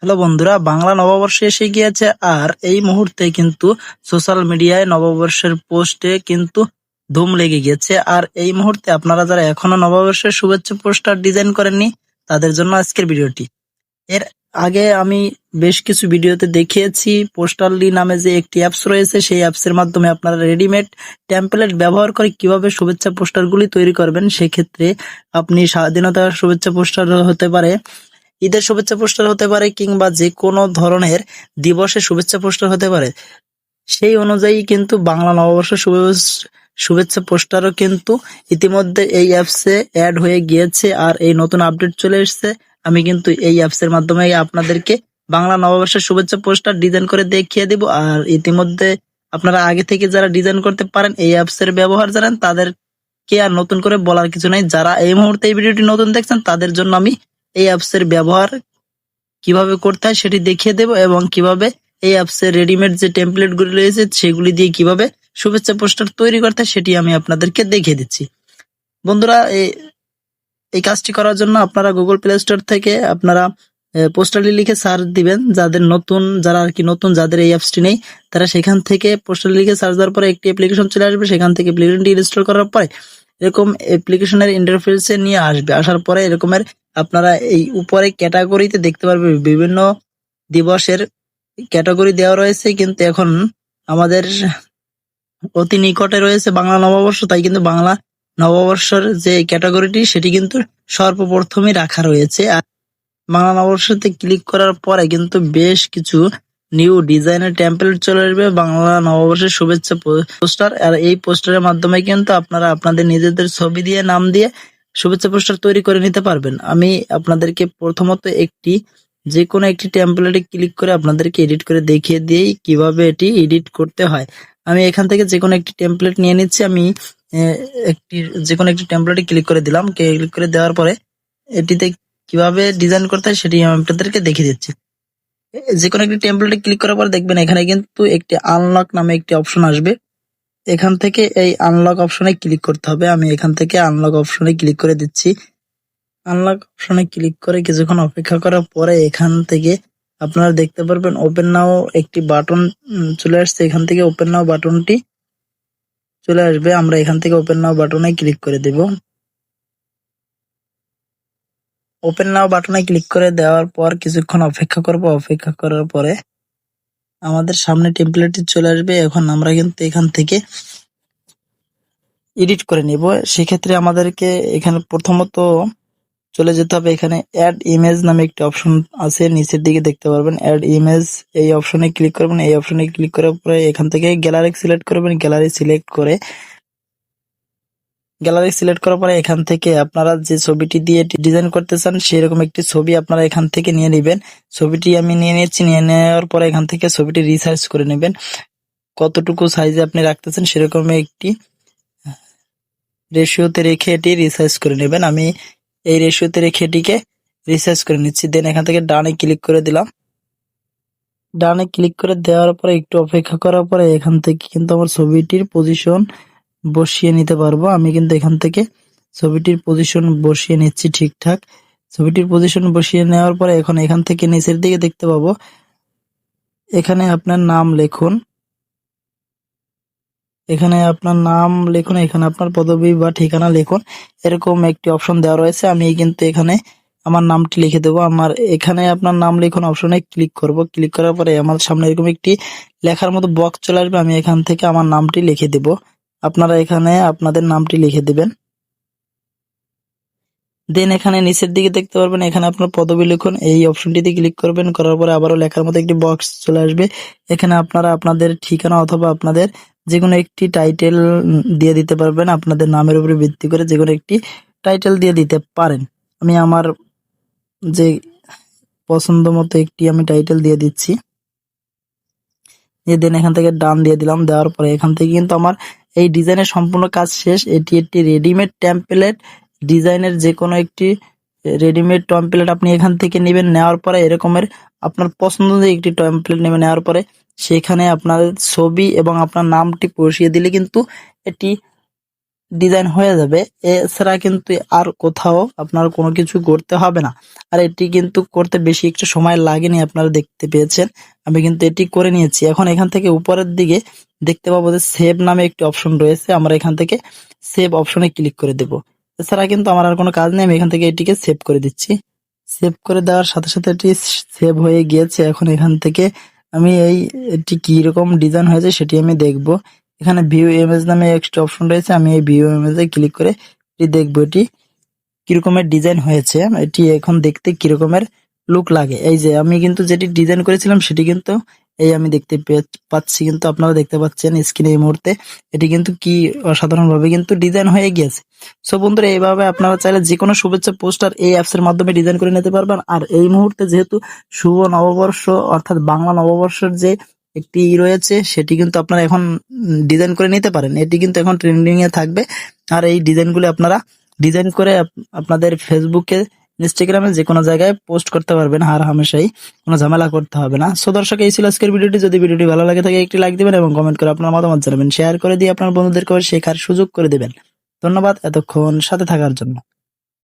Hello বন্ধুরা, বাংলা নববর্ষ এসে গিয়েছে। আর এই মুহূর্তে কিন্তু সোশ্যাল মিডিয়ায় নববর্ষের পোস্টে কিন্তু ধুম লেগে গেছে। আর এই মুহূর্তে আপনারা যারা এখনো নববর্ষের শুভেচ্ছা পোস্টার ডিজাইন করেননি, তাদের জন্য আজকের ভিডিওটি। এর আগে আমি বেশ কিছু ভিডিওতে দেখিয়েছি পোস্টারলি নামে যে একটি অ্যাপস রয়েছে, সেই অ্যাপসের মাধ্যমে আপনারা রেডিমেড টেমপ্লেট ব্যবহার করে কিভাবে শুভেচ্ছা পোস্টারগুলি তৈরি করবেন। সেক্ষেত্রে আপনি স্বাধীনতার শুভেচ্ছা পোস্টার হতে পারে, ঈদের শুভেচ্ছা পোস্টার হতে পারে, কিংবা যে কোনো ধরনের দিবসের শুভেচ্ছা পোস্টার হতে পারে। সেই অনুযায়ী কিন্তু বাংলা নববর্ষ শুভেচ্ছা পোস্টারও কিন্তু ইতিমধ্যে এই অ্যাপসে অ্যাড হয়ে গিয়েছে। আর এই নতুন আপডেট চলে এসেছে। আমি কিন্তু এই অ্যাপসের মাধ্যমে আপনাদেরকে বাংলা নববর্ষের শুভেচ্ছা পোস্টার ডিজাইন করে দেখিয়ে দিব। আর ইতিমধ্যে আপনারা আগে থেকে যারা ডিজাইন করতে পারেন, এই অ্যাপসের ব্যবহার জানেন, তাদেরকে আর নতুন করে বলার কিছু নাই। যারা এই মুহূর্তে এই ভিডিওটি নতুন দেখছেন, তাদের জন্য আমি এই অ্যাপসের ব্যবহার কিভাবে করতে হয় সেটি দেখিয়ে দেব, এবং কিভাবে এই অ্যাপসের রেডিমেড যে টেমপ্লেট গুলি রয়েছে সেগুলি দিয়ে কিভাবে শুভেচ্ছা পোস্টার তৈরি করতে হয় সেটি আমি আপনাদেরকে দেখিয়ে দিচ্ছি। বন্ধুরা, এই কাজটি করার জন্য আপনারা গুগল প্লে স্টোর থেকে আপনারা পোস্টারলি লিখে সার্চ দিবেন। যারা আর কি নতুন, যাদের এই অ্যাপসটি নেই, তারা সেখান থেকে পোস্টারলি লিখে সার্চ দেওয়ার পরে একটি অ্যাপ্লিকেশন চলে আসবে। সেখান থেকে অ্যাপ্লিকেশনটি ইনস্টল করার পরে এরকম অ্যাপ্লিকেশনের ইন্টারফেসে নিয়ে আসবে। আসার পরে এরকমের আপনারা এই উপরে ক্যাটাগরিতে দেখতে পারবেন বিভিন্ন দিবসের ক্যাটাগরি দেওয়া রয়েছে। কিন্তু এখন আমাদের অতি নিকটে রয়েছে বাংলা নববর্ষ, তাই কিন্তু বাংলা নববর্ষের যে ক্যাটাগরিটি সেটি কিন্তু সর্বপ্রথমে রাখা রয়েছে। আর বাংলা নববর্ষতে ক্লিক করার পরে কিন্তু বেশ কিছু নিউ ডিজাইনের টেমপ্লেট চলে আসবে বাংলা নববর্ষের শুভেচ্ছা পোস্টার। আর এই পোস্টারের মাধ্যমে কিন্তু আপনারা আপনাদের নিজেদের ছবি দিয়ে, নাম দিয়ে শুভেচ্ছা পোস্টার তৈরি করে নিতে পারবেন। আমি আপনাদেরকে প্রথমত যে কোনো একটি টেমপ্লেটে ক্লিক করে আপনাদেরকে এডিট করে দেখিয়ে দিই কিভাবে এটি এডিট করতে হয়। আমি এখান থেকে যে কোনো একটি টেমপ্লেট নিয়ে নিচ্ছি। আমি যে কোনো একটি টেমপ্লেটে ক্লিক করে দিলাম। ক্লিক করে দেওয়ার পরে এটিতে কিভাবে ডিজাইন করতে হয় সেটি আমি আপনাদেরকে দেখিয়ে দিচ্ছি। যে কোনো একটি টেমপ্লেটে ক্লিক করার পর দেখবেন এখানে কিন্তু একটি আনলক নামে একটি অপশন আসবে। এখান থেকে এই আনলক অপশনে ক্লিক করতে হবে। আমি এখান থেকে আনলক অপশনে ক্লিক করে দিচ্ছি। আনলক অপশনে ক্লিক করে কিছুক্ষণ অপেক্ষা করার পরে এখান থেকে আপনারা দেখতে পারবেন ওপেন নাও একটি বাটন চলে আসছে। এখান থেকে ওপেন নাও বাটনটি চলে আসবে। আমরা এখান থেকে ওপেন নাও বাটনে ক্লিক করে দেব। ওপেন নাও বাটনে ক্লিক করে দেওয়ার পর কিছুক্ষণ অপেক্ষা করব। অপেক্ষা করার পরে আমাদের সামনে টেমপ্লেটটি চলে আসবে। এখন আমরা কিন্তু এখান থেকে এডিট করে নিব। সেক্ষেত্রে আমাদেরকে এখানে প্রথমত চলে যেতে হবে। এখানে অ্যাড ইমেজ নামে একটি অপশন আছে, নিচের দিকে দেখতে পারবেন অ্যাড ইমেজ। এই অপশনে ক্লিক করবেন। এই অপশনে ক্লিক করার পরে এখান থেকে গ্যালারি সিলেক্ট করবেন। গ্যালারি সিলেক্ট করার পরে এখান থেকে আপনারা যে ছবিটি দিয়ে ডিজাইন করতে চান সেরকম একটি ছবি আপনারা এখান থেকে নিয়ে নেবেন। ছবিটি আমি নিয়ে নিচ্ছি। নিয়ে নেওয়ার পরে এখান থেকে ছবিটি রিসাইজ করে নেবেন। কতটুকু সাইজে আপনি রাখতেছেন সেরকম একটি রেশিওতে রেখে এটি রিসাইজ করে নেবেন। আমি এই রেশিওতে রেখে এটিকে রিসাইজ করে নিচ্ছি। দেন এখান থেকে ডানে ক্লিক করে দিলাম। ডানে ক্লিক করে দেওয়ার পরে একটু অপেক্ষা করার পরে এখান থেকে কিন্তু আমার ছবিটির পজিশন বসিয়ে নিতে পারবো। আমি কিন্তু এখান থেকে ছবিটির পজিশন বসিয়ে নিচ্ছি ঠিকঠাক। ছবিটির পজিশন বসিয়ে নেওয়ার পরে এখন এখান থেকে নিচের দিকে দেখতে পাবো এখানে আপনার নাম লিখুন। এখানে আপনার পদবি বা ঠিকানা লিখুন। এরকম একটি অপশন দেওয়া রয়েছে। আমি কিন্তু এখানে আমার নামটি লিখে দেবো। আমার এখানে আপনার নাম লিখুন অপশনে ক্লিক করব। ক্লিক করার পরে আমার সামনে এরকম একটি লেখার মতো বক্স চলে আসবে। আমি এখান থেকে আমার নামটি লিখে দেব। আপনারা এখানে আপনাদের নামটি লিখে দিবেন। দেন এখানে নিচের দিকে দেখতে পারবেন এখানে আপনার পদবি লিখুন। এই অপশনটিতে ক্লিক করবেন। করার পরে আবারও লেখার মতো একটি বক্স চলে আসবে। এখানে আপনারা আপনাদের ঠিকানা অথবা আপনাদের যে কোনো একটি টাইটেল দিয়ে দিতে পারবেন। আপনাদের নামের উপরে ভিত্তি করে যে কোনো একটি টাইটেল দিয়ে দিতে পারেন। আমি আমার যে পছন্দ মতো একটি আমি টাইটেল দিয়ে দিচ্ছি। দেন এখান থেকে ডান দিয়ে দিলাম। দেওয়ার পরে এখান থেকে কিন্তু আমার এই ডিজাইনের সম্পূর্ণ কাজ শেষ। এটি একটি রেডিমেড টেমপ্লেট ডিজাইনের যে কোনো একটি রেডিমেড টেমপ্লেট আপনি এখান থেকে নেবেন। নেওয়ার পরে এরকমের আপনার পছন্দ একটি টেমপ্লেট নেবেন। নেওয়ার পরে সেখানে আপনার ছবি এবং আপনার নামটি বসিয়ে দিলে কিন্তু এটি ডিজাইন হয়ে যাবে। এছাড়া কিন্তু আর কোথাও আপনার কোনো কিছু করতে হবে না। আর এটি কিন্তু করতে বেশি একটু সময় লাগেনি, আপনারা দেখতে পেয়েছেন। আমি কিন্তু এটি করে নিয়েছি। এখন এখান থেকে উপরের দিকে দেখতে পাবো যে সেভ নামে একটি অপশন রয়েছে, আমরা এখান থেকে সেভ অপশনে ক্লিক করে দেব। এছাড়া কিন্তু আমার আর কোনো কাজ নেই, আমি এখান থেকে এটিকে সেভ করে দিচ্ছি। সেভ করে দেওয়ার সাথে সাথে এটি সেভ হয়ে গিয়েছে। এখন এখান থেকে আমি এটি কি রকম ডিজাইন হয়েছে সেটি আমি দেখব। এখানে ভিউ ইমেজ নামে একটা অপশন রয়েছে, আমি এই ভিউ ইমেজে ক্লিক করে এটি দেখবো এটি কিরকমের ডিজাইন হয়েছে, এটি এখন দেখতে কিরকমের লুক লাগে। এই যে আমি কিন্তু যেটি ডিজাইন করেছিলাম সেটি কিন্তু এই আমি দেখতে পাচ্ছি, কিন্তু আপনারা দেখতে পাচ্ছেন স্ক্রিনে এই মুহূর্তে এটি কিন্তু কি অসাধারণ ভাবে কিন্তু ডিজাইন হয়ে গিয়েছে। সো বন্ধুরা, এইভাবে আপনারা চাইলে যে কোনো শুভেচ্ছা পোস্টার এই অ্যাপস এর মাধ্যমে ডিজাইন করে নিতে পারবেন। আর এই মুহূর্তে যেহেতু শুভ নববর্ষ অর্থাৎ বাংলা নববর্ষের যে একটি রয়েছে সেটি কিন্তু আপনারা এখন ডিজাইন করে নিতে পারেন। এটি কিন্তু এখন ট্রেন্ডিং এ থাকবে। আর এই ডিজাইনগুলো আপনারা ডিজাইন করে আপনাদের ফেসবুকে, ইনস্টাগ্রামে যে কোনো জায়গায় পোস্ট করতে পারবেন, আর হামেশাই কোনো ঝামেলা করতে হবে না। সো দর্শক, এই ছিল আজকের ভিডিওটি। যদি ভিডিওটি ভালো লাগে থাকে একটি লাইক দিবেন এবং কমেন্ট করে আপনার মতামত জানাবেন। শেয়ার করে দিয়ে আপনার বন্ধুদেরকে শেখার সুযোগ করে দিবেন। ধন্যবাদ এতক্ষণ সাথে থাকার জন্য।